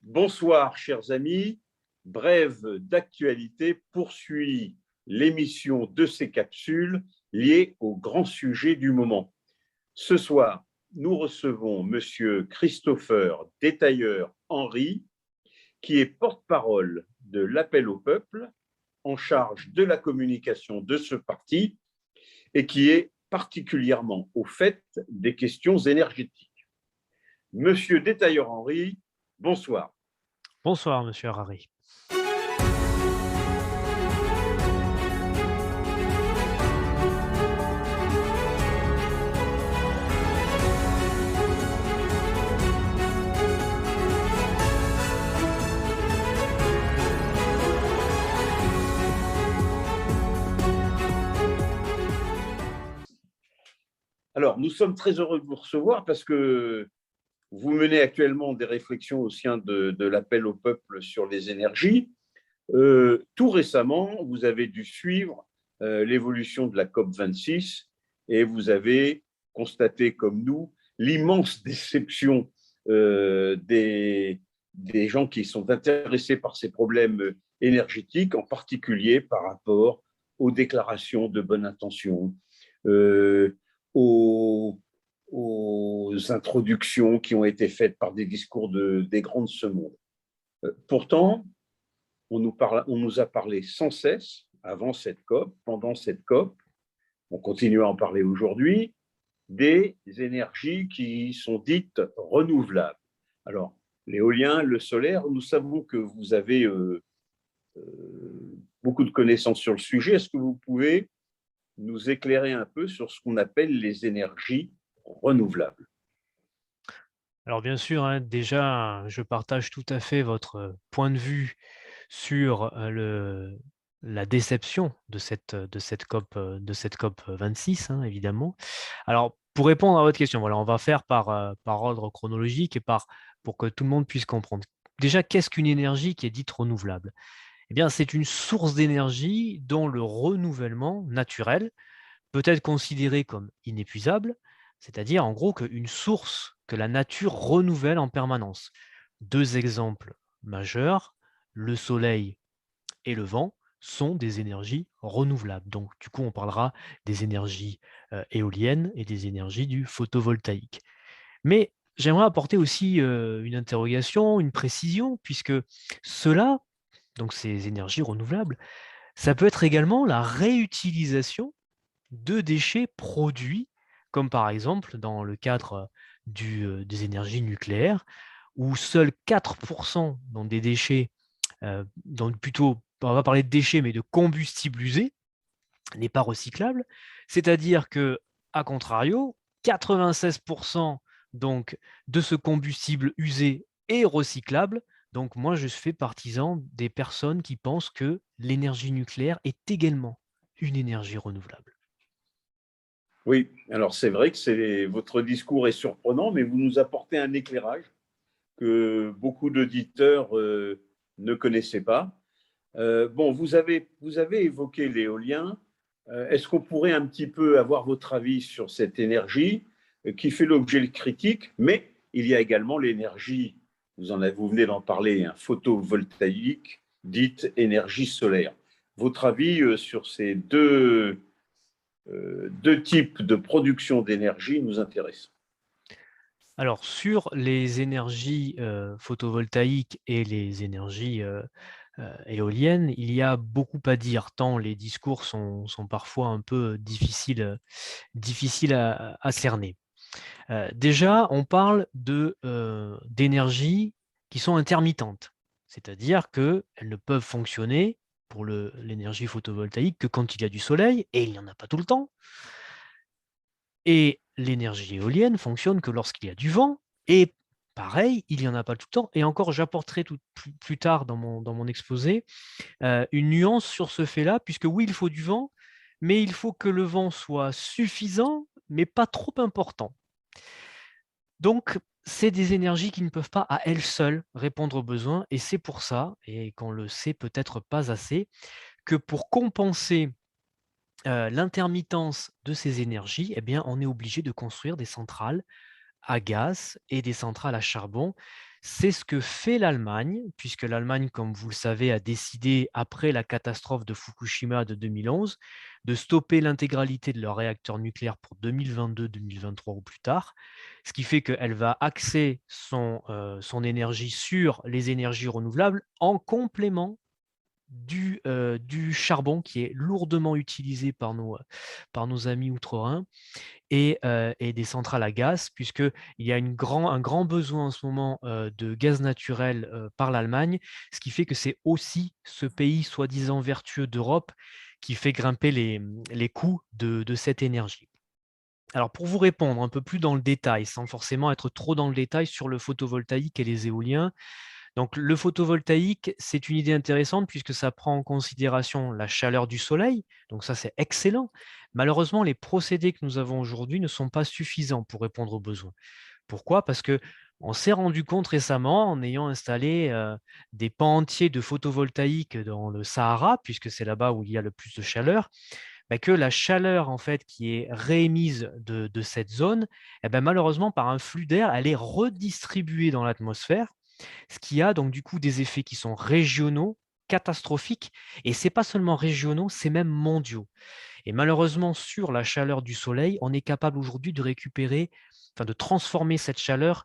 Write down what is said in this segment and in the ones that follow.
Bonsoir, chers amis. Brève d'actualité poursuit l'émission de ces capsules liées aux grands sujets du moment. Ce soir, nous recevons Monsieur Christopher Détailleur-Henry, qui est porte-parole de l'Appel au peuple, en charge de la communication de ce parti et qui est particulièrement au fait des questions énergétiques. Monsieur Détailleur-Henry, bonsoir. Bonsoir, monsieur Harari. Alors, nous sommes très heureux de vous recevoir parce que vous menez actuellement des réflexions au sein de l'appel au peuple sur les énergies. Tout récemment, vous avez dû suivre l'évolution de la COP26 et vous avez constaté, comme nous, l'immense déception des gens qui sont intéressés par ces problèmes énergétiques, en particulier par rapport aux déclarations de bonne intention, euh, aux, aux introductions qui ont été faites par des discours des grands de ce monde. Pourtant, on nous a parlé sans cesse avant cette COP, pendant cette COP, on continue à en parler aujourd'hui, des énergies qui sont dites renouvelables. Alors, l'éolien, le solaire, nous savons que vous avez beaucoup de connaissances sur le sujet. Est-ce que vous pouvez nous éclairer un peu sur ce qu'on appelle les énergies renouvelables? Alors bien sûr, déjà, je partage tout à fait votre point de vue sur la déception de cette COP 26, évidemment. Alors, pour répondre à votre question, voilà, on va faire par ordre chronologique et pour que tout le monde puisse comprendre. Déjà, qu'est-ce qu'une énergie qui est dite renouvelable? Eh bien, c'est une source d'énergie dont le renouvellement naturel peut être considéré comme inépuisable, c'est-à-dire en gros qu'une source que la nature renouvelle en permanence. Deux exemples majeurs, le soleil et le vent, sont des énergies renouvelables. Donc du coup, on parlera des énergies éoliennes et des énergies du photovoltaïque. Mais j'aimerais apporter aussi une interrogation, une précision, puisque cela, donc ces énergies renouvelables, ça peut être également la réutilisation de déchets produits, comme par exemple dans le cadre des énergies nucléaires, où seuls 4% dans des déchets, plutôt, on va parler de déchets, mais de combustible usé, n'est pas recyclable. C'est-à-dire que, à contrario, 96% donc, de ce combustible usé est recyclable. Donc moi, je fais partisan des personnes qui pensent que l'énergie nucléaire est également une énergie renouvelable. Oui, alors c'est vrai que votre discours est surprenant, mais vous nous apportez un éclairage que beaucoup d'auditeurs ne connaissaient pas. Bon, vous avez évoqué l'éolien. Est-ce qu'on pourrait un petit peu avoir votre avis sur cette énergie qui fait l'objet de critiques, mais il y a également l'énergie, vous venez d'en parler, photovoltaïque, dite énergie solaire. Votre avis sur ces deux types de production d'énergie nous intéresse. Alors, sur les énergies photovoltaïques et les énergies éoliennes, il y a beaucoup à dire, tant les discours sont parfois un peu difficiles à cerner. Déjà, on parle d'énergies qui sont intermittentes, c'est-à-dire qu'elles ne peuvent fonctionner pour l'énergie photovoltaïque que quand il y a du soleil, et il n'y en a pas tout le temps. Et l'énergie éolienne fonctionne que lorsqu'il y a du vent, et pareil, il n'y en a pas tout le temps. Et encore, j'apporterai plus tard dans mon exposé une nuance sur ce fait-là, puisque oui, il faut du vent, mais il faut que le vent soit suffisant, mais pas trop important. Donc, c'est des énergies qui ne peuvent pas à elles seules répondre aux besoins, et c'est pour ça, et qu'on le sait peut-être pas assez, que pour compenser l'intermittence de ces énergies, eh bien, on est obligé de construire des centrales à gaz et des centrales à charbon, C'est ce que fait l'Allemagne, puisque l'Allemagne, comme vous le savez, a décidé, après la catastrophe de Fukushima de 2011, de stopper l'intégralité de leurs réacteurs nucléaires pour 2022-2023 ou plus tard, ce qui fait qu'elle va axer son énergie sur les énergies renouvelables en complément du charbon qui est lourdement utilisé par nos amis outre-Rhin et des centrales à gaz, puisqu'il y a un grand besoin en ce moment de gaz naturel par l'Allemagne, ce qui fait que c'est aussi ce pays soi-disant vertueux d'Europe qui fait grimper les coûts de cette énergie. Alors pour vous répondre un peu plus dans le détail, sans forcément être trop dans le détail sur le photovoltaïque et les éoliens, donc le photovoltaïque, c'est une idée intéressante puisque ça prend en considération la chaleur du soleil, donc ça c'est excellent. Malheureusement, les procédés que nous avons aujourd'hui ne sont pas suffisants pour répondre aux besoins. Pourquoi? Parce que on s'est rendu compte récemment, en ayant installé des pans entiers de photovoltaïque dans le Sahara, puisque c'est là-bas où il y a le plus de chaleur, bah, que la chaleur en fait qui est réémise de cette zone, eh ben, malheureusement par un flux d'air, elle est redistribuée dans l'atmosphère, ce qui a donc du coup des effets qui sont régionaux, catastrophiques, et c'est pas seulement régionaux, c'est même mondiaux. Et malheureusement, sur la chaleur du soleil, on est capable aujourd'hui de récupérer, enfin de transformer cette chaleur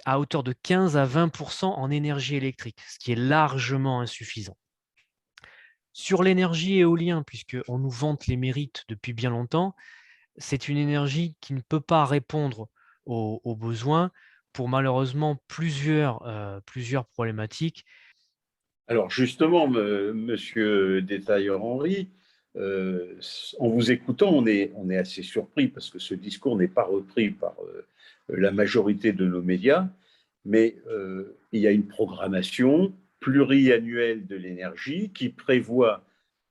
à hauteur de 15 à 20% en énergie électrique, ce qui est largement insuffisant. Sur l'énergie éolienne, puisqu'on nous vante les mérites depuis bien longtemps, c'est une énergie qui ne peut pas répondre aux besoins pour malheureusement plusieurs problématiques. Alors justement, Monsieur Détailleur-Henri, en vous écoutant, on est assez surpris parce que ce discours n'est pas repris par la majorité de nos médias, mais il y a une programmation pluriannuelle de l'énergie qui prévoit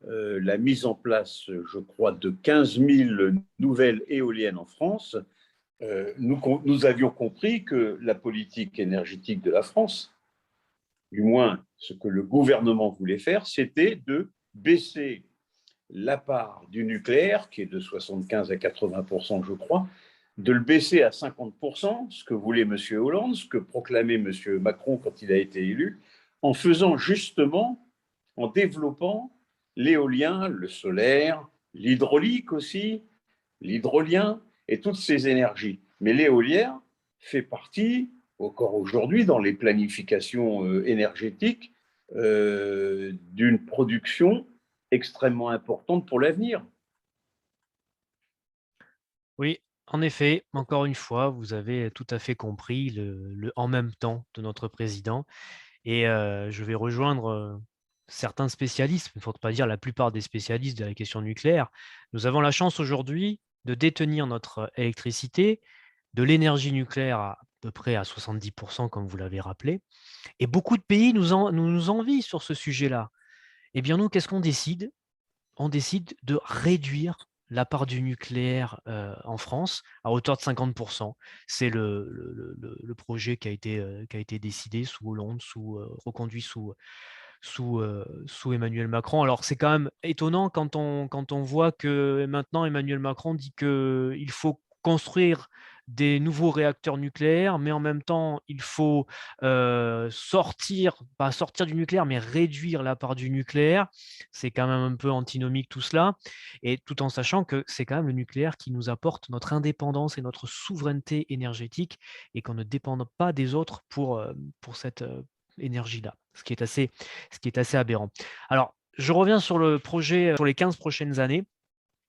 la mise en place, je crois, de 15 000 nouvelles éoliennes en France. Nous avions compris que la politique énergétique de la France, du moins ce que le gouvernement voulait faire, c'était de baisser la part du nucléaire, qui est de 75 à 80%, je crois, de le baisser à 50%, ce que voulait M. Hollande, ce que proclamait M. Macron quand il a été élu, en faisant justement, en développant l'éolien, le solaire, l'hydraulique aussi, l'hydrolien et toutes ces énergies. Mais l'éolien fait partie, encore aujourd'hui, dans les planifications énergétiques, d'une production extrêmement importante pour l'avenir. Oui, en effet, encore une fois, vous avez tout à fait compris le en même temps de notre président et je vais rejoindre, certains spécialistes, il ne faut pas dire la plupart des spécialistes de la question nucléaire. Nous avons la chance aujourd'hui de détenir notre électricité, de l'énergie nucléaire à peu près à 70% comme vous l'avez rappelé et beaucoup de pays nous envient sur ce sujet-là. Eh bien nous, qu'est-ce qu'on décide? On décide de réduire la part du nucléaire en France à hauteur de 50%. C'est le projet qui a été décidé sous Hollande, reconduit sous Emmanuel Macron. Alors c'est quand même étonnant quand on voit que maintenant Emmanuel Macron dit qu'il faut construire des nouveaux réacteurs nucléaires, mais en même temps, il faut pas sortir du nucléaire, mais réduire la part du nucléaire. C'est quand même un peu antinomique tout cela, et tout en sachant que c'est quand même le nucléaire qui nous apporte notre indépendance et notre souveraineté énergétique, et qu'on ne dépend pas des autres pour cette énergie-là, ce qui est assez aberrant. Alors, je reviens sur le projet sur les 15 prochaines années.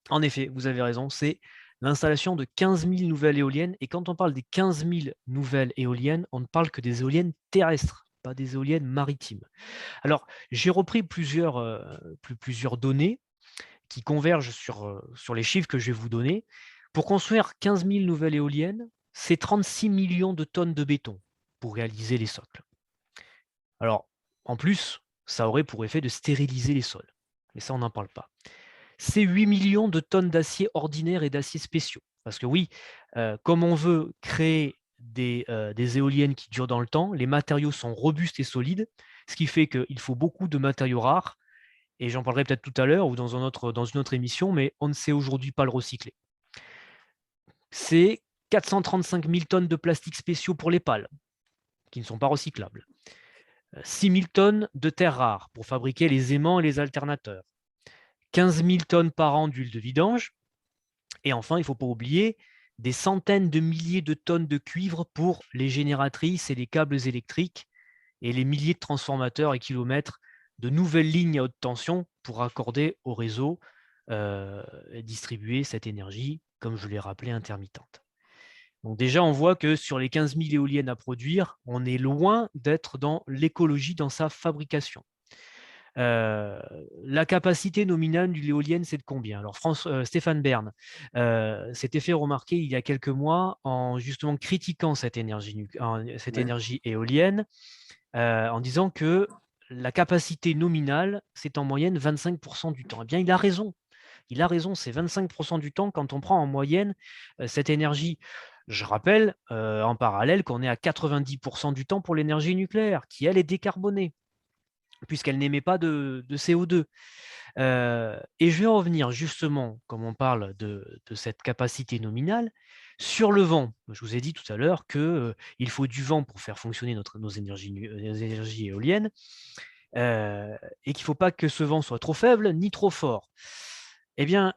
En effet, vous avez raison, c'est l'installation de 15 000 nouvelles éoliennes. Et quand on parle des 15 000 nouvelles éoliennes, on ne parle que des éoliennes terrestres, pas des éoliennes maritimes. Alors, j'ai repris plusieurs données qui convergent sur les chiffres que je vais vous donner. Pour construire 15 000 nouvelles éoliennes, c'est 36 millions de tonnes de béton pour réaliser les socles. Alors, en plus, ça aurait pour effet de stériliser les sols. Mais ça, on n'en parle pas. C'est 8 millions de tonnes d'acier ordinaire et d'acier spéciaux. Parce que oui, comme on veut créer des éoliennes qui durent dans le temps, les matériaux sont robustes et solides, ce qui fait qu'il faut beaucoup de matériaux rares, et j'en parlerai peut-être tout à l'heure ou dans une autre émission, mais on ne sait aujourd'hui pas le recycler. C'est 435 000 tonnes de plastique spéciaux pour les pales, qui ne sont pas recyclables. 6 000 tonnes de terres rares pour fabriquer les aimants et les alternateurs. 15 000 tonnes par an d'huile de vidange. Et enfin, il ne faut pas oublier des centaines de milliers de tonnes de cuivre pour les génératrices et les câbles électriques et les milliers de transformateurs et kilomètres de nouvelles lignes à haute tension pour raccorder au réseau et distribuer cette énergie, comme je l'ai rappelé, intermittente. Donc déjà, on voit que sur les 15 000 éoliennes à produire, on est loin d'être dans l'écologie dans sa fabrication. La capacité nominale d'une éolienne, c'est de combien? Alors, Stéphane Bern s'était fait remarquer il y a quelques mois en justement critiquant cette énergie éolienne, en disant que la capacité nominale, c'est en moyenne 25% du temps. Eh bien, il a raison. Il a raison, c'est 25% du temps quand on prend en moyenne cette énergie. Je rappelle en parallèle qu'on est à 90% du temps pour l'énergie nucléaire, qui elle est décarbonée, puisqu'elle n'émet pas de CO2. Et je vais revenir justement, comme on parle de cette capacité nominale, sur le vent. Je vous ai dit tout à l'heure qu'il faut du vent pour faire fonctionner nos énergies éoliennes, et qu'il ne faut pas que ce vent soit trop faible ni trop fort. Eh bien,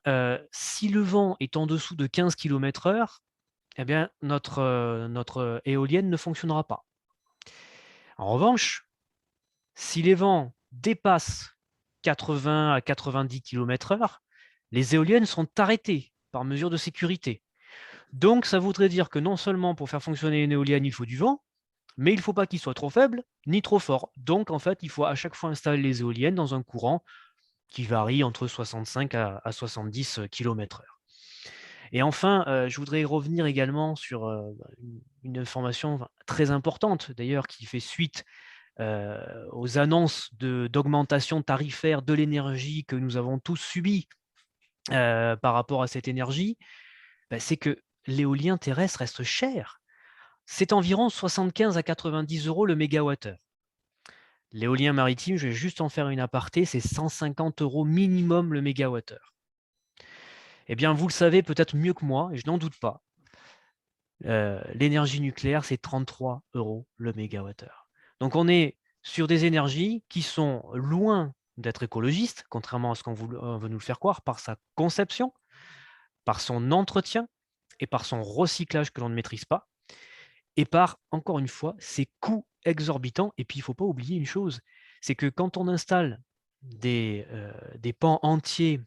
si le vent est en dessous de 15 km/h, eh bien, notre éolienne ne fonctionnera pas. En revanche, si les vents dépassent 80 à 90 km/h, les éoliennes sont arrêtées par mesure de sécurité. Donc, ça voudrait dire que non seulement pour faire fonctionner une éolienne, il faut du vent, mais il ne faut pas qu'il soit trop faible ni trop fort. Donc, en fait, il faut à chaque fois installer les éoliennes dans un courant qui varie entre 65 à 70 km/h. Et enfin, je voudrais revenir également sur une information très importante, d'ailleurs, qui fait suite aux annonces d'augmentation tarifaire de l'énergie que nous avons tous subies par rapport à cette énergie, c'est que l'éolien terrestre reste cher. C'est environ 75 à 90 euros le mégawattheure. L'éolien maritime, je vais juste en faire une aparté, c'est 150 euros minimum le mégawattheure. Eh bien, vous le savez peut-être mieux que moi, et je n'en doute pas, l'énergie nucléaire, c'est 33 euros le mégawattheure. Donc, on est sur des énergies qui sont loin d'être écologistes, contrairement à ce qu'on veut nous le faire croire, par sa conception, par son entretien et par son recyclage que l'on ne maîtrise pas, et par, encore une fois, ses coûts exorbitants. Et puis, il ne faut pas oublier une chose, c'est que quand on installe des pans entiers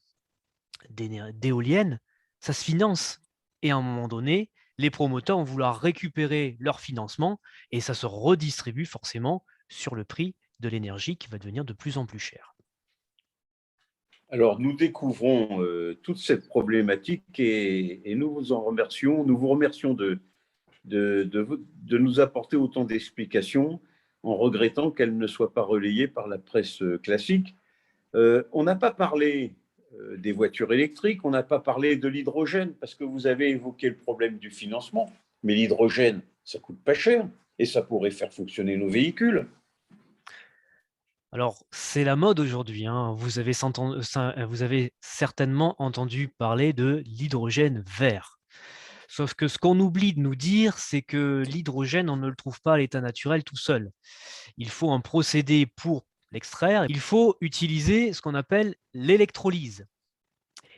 d'éoliennes, ça se finance. Et à un moment donné, les promoteurs vont vouloir récupérer leur financement et ça se redistribue forcément sur le prix de l'énergie qui va devenir de plus en plus cher. Alors, nous découvrons toute cette problématique et nous vous en remercions. Nous vous remercions de nous apporter autant d'explications en regrettant qu'elles ne soient pas relayées par la presse classique. On n'a pas parlé des voitures électriques, on n'a pas parlé de l'hydrogène, parce que vous avez évoqué le problème du financement, mais l'hydrogène, ça coûte pas cher et ça pourrait faire fonctionner nos véhicules. Alors, c'est la mode aujourd'hui, hein. Vous avez certainement entendu parler de l'hydrogène vert. Sauf que ce qu'on oublie de nous dire, c'est que l'hydrogène, on ne le trouve pas à l'état naturel tout seul. Il faut un procédé pour l'extraire. Il faut utiliser ce qu'on appelle l'électrolyse.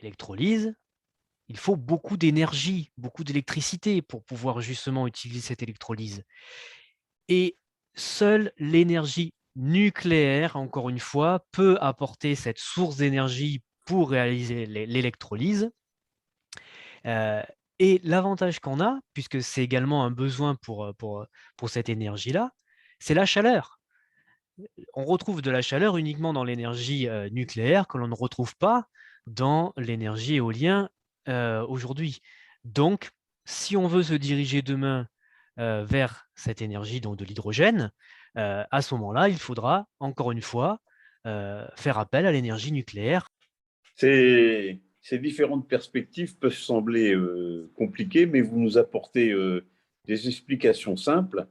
L'électrolyse, il faut beaucoup d'énergie, beaucoup d'électricité pour pouvoir justement utiliser cette électrolyse. Et seule l'énergie nucléaire, encore une fois, peut apporter cette source d'énergie pour réaliser l'électrolyse. Et l'avantage qu'on a, puisque c'est également un besoin pour cette énergie-là, c'est la chaleur. On retrouve de la chaleur uniquement dans l'énergie nucléaire que l'on ne retrouve pas dans l'énergie éolienne aujourd'hui. Donc, si on veut se diriger demain vers cette énergie, donc de l'hydrogène, à ce moment-là, il faudra, encore une fois, faire appel à l'énergie nucléaire. Ces différentes perspectives peuvent sembler compliquées, mais vous nous apportez des explications simples.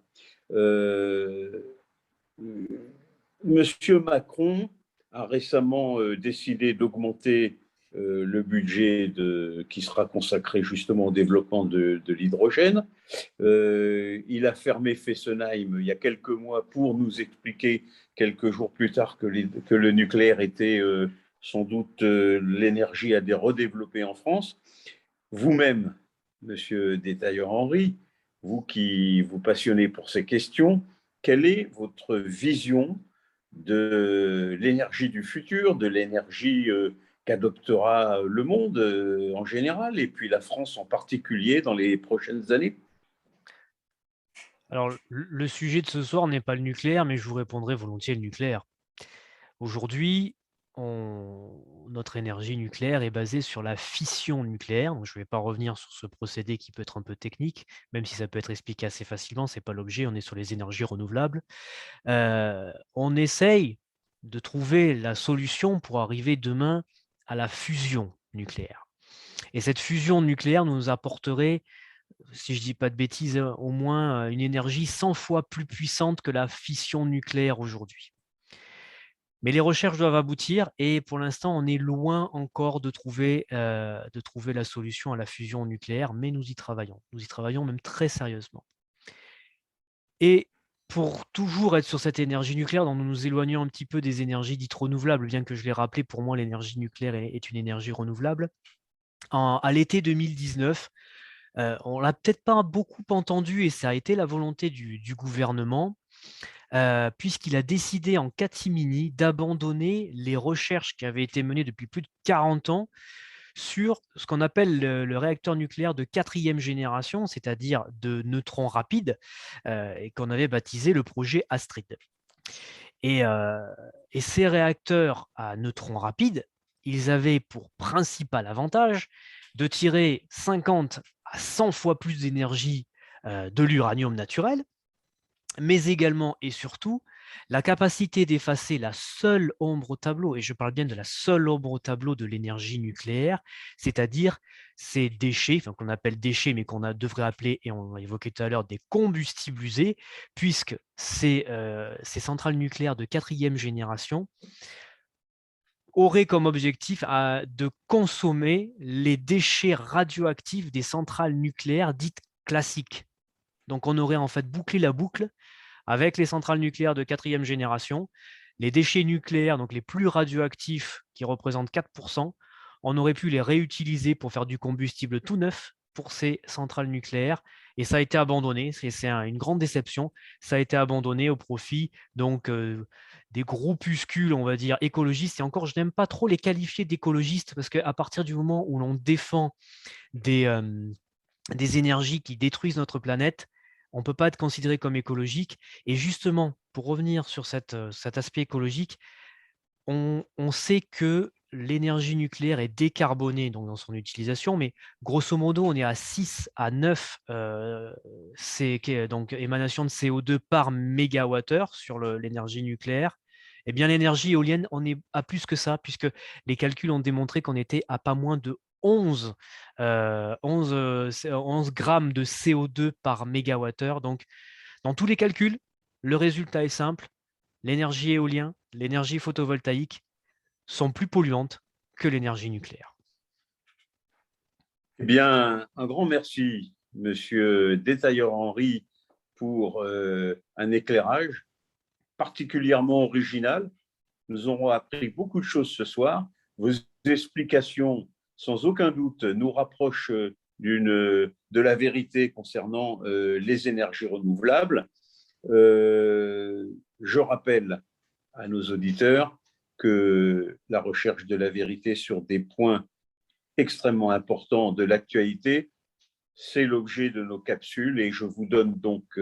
Monsieur Macron a récemment décidé d'augmenter le budget qui sera consacré justement au développement de l'hydrogène. Il a fermé Fessenheim il y a quelques mois pour nous expliquer quelques jours plus tard que le nucléaire était sans doute l'énergie à redévelopper en France. Vous-même, Monsieur Détailleur-Henry, vous qui vous passionnez pour ces questions, quelle est votre vision de l'énergie du futur, de l'énergie qu'adoptera le monde en général, et puis la France en particulier dans les prochaines années? Alors, le sujet de ce soir n'est pas le nucléaire, mais je vous répondrai volontiers le nucléaire. Aujourd'hui, notre énergie nucléaire est basée sur la fission nucléaire. Donc, je ne vais pas revenir sur ce procédé qui peut être un peu technique, même si ça peut être expliqué assez facilement, ce n'est pas l'objet, on est sur les énergies renouvelables. On essaye de trouver la solution pour arriver demain à la fusion nucléaire. Et cette fusion nucléaire nous apporterait, si je ne dis pas de bêtises, au moins une énergie 100 fois plus puissante que la fission nucléaire aujourd'hui. Mais les recherches doivent aboutir et pour l'instant, on est loin encore de trouver la solution à la fusion nucléaire, mais nous y travaillons. Nous y travaillons même très sérieusement. Et pour toujours être sur cette énergie nucléaire, dont nous nous éloignons un petit peu des énergies dites renouvelables, bien que je l'ai rappelé, pour moi, l'énergie nucléaire est une énergie renouvelable. À l'été 2019, on ne l'a peut-être pas beaucoup entendu et ça a été la volonté du gouvernement, puisqu'il a décidé en catimini d'abandonner les recherches qui avaient été menées depuis plus de 40 ans sur ce qu'on appelle le réacteur nucléaire de 4e génération, c'est-à-dire de neutrons rapides, et qu'on avait baptisé le projet Astrid. Et ces réacteurs à neutrons rapides, ils avaient pour principal avantage de tirer 50 à 100 fois plus d'énergie de l'uranium naturel, mais également et surtout la capacité d'effacer la seule ombre au tableau, et je parle bien de la seule ombre au tableau de l'énergie nucléaire, c'est-à-dire ces déchets, enfin, qu'on appelle déchets, mais qu'on devrait appeler, et on l'a évoqué tout à l'heure, des combustibles usés, puisque ces centrales nucléaires de 4e génération auraient comme objectif de consommer les déchets radioactifs des centrales nucléaires dites classiques. Donc on aurait en fait bouclé la boucle avec les centrales nucléaires de 4e génération, les déchets nucléaires, donc les plus radioactifs, qui représentent 4%, on aurait pu les réutiliser pour faire du combustible tout neuf pour ces centrales nucléaires. Et ça a été abandonné, c'est une grande déception, ça a été abandonné au profit donc, des groupuscules, on va dire, écologistes. Et encore, je n'aime pas trop les qualifier d'écologistes, parce qu'à partir du moment où l'on défend des énergies qui détruisent notre planète, on ne peut pas être considéré comme écologique. Et justement, pour revenir sur cet aspect écologique, on sait que l'énergie nucléaire est décarbonée donc dans son utilisation, mais grosso modo, on est à 6 à 9 donc, émanations de CO2 par mégawattheure sur l'énergie nucléaire. Eh bien, l'énergie éolienne, on est à plus que ça, puisque les calculs ont démontré qu'on était à pas moins de 11 grammes de CO2 par mégawattheure. Donc, dans tous les calculs, le résultat est simple. L'énergie éolienne, l'énergie photovoltaïque sont plus polluantes que l'énergie nucléaire. Eh bien, un grand merci, Monsieur Détailleur-Henry, pour un éclairage particulièrement original. Nous aurons appris beaucoup de choses ce soir. Vos explications, sans aucun doute, nous rapprochent de la vérité concernant les énergies renouvelables. Je rappelle à nos auditeurs que la recherche de la vérité sur des points extrêmement importants de l'actualité, c'est l'objet de nos capsules et je vous donne donc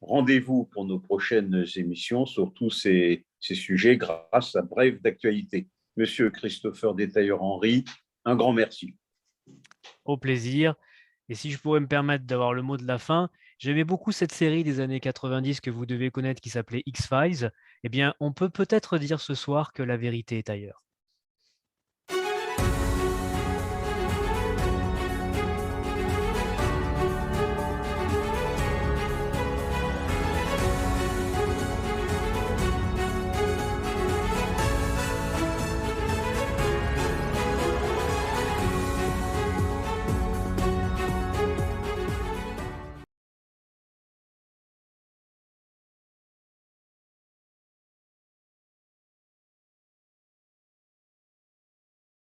rendez-vous pour nos prochaines émissions sur tous ces sujets grâce à Brève d'actualité. Monsieur Christopher Détailleur-Henry, un grand merci. Au plaisir. Et si je pourrais me permettre d'avoir le mot de la fin, j'aimais beaucoup cette série des années 90 que vous devez connaître qui s'appelait X-Files. Eh bien, on peut peut-être dire ce soir que la vérité est ailleurs.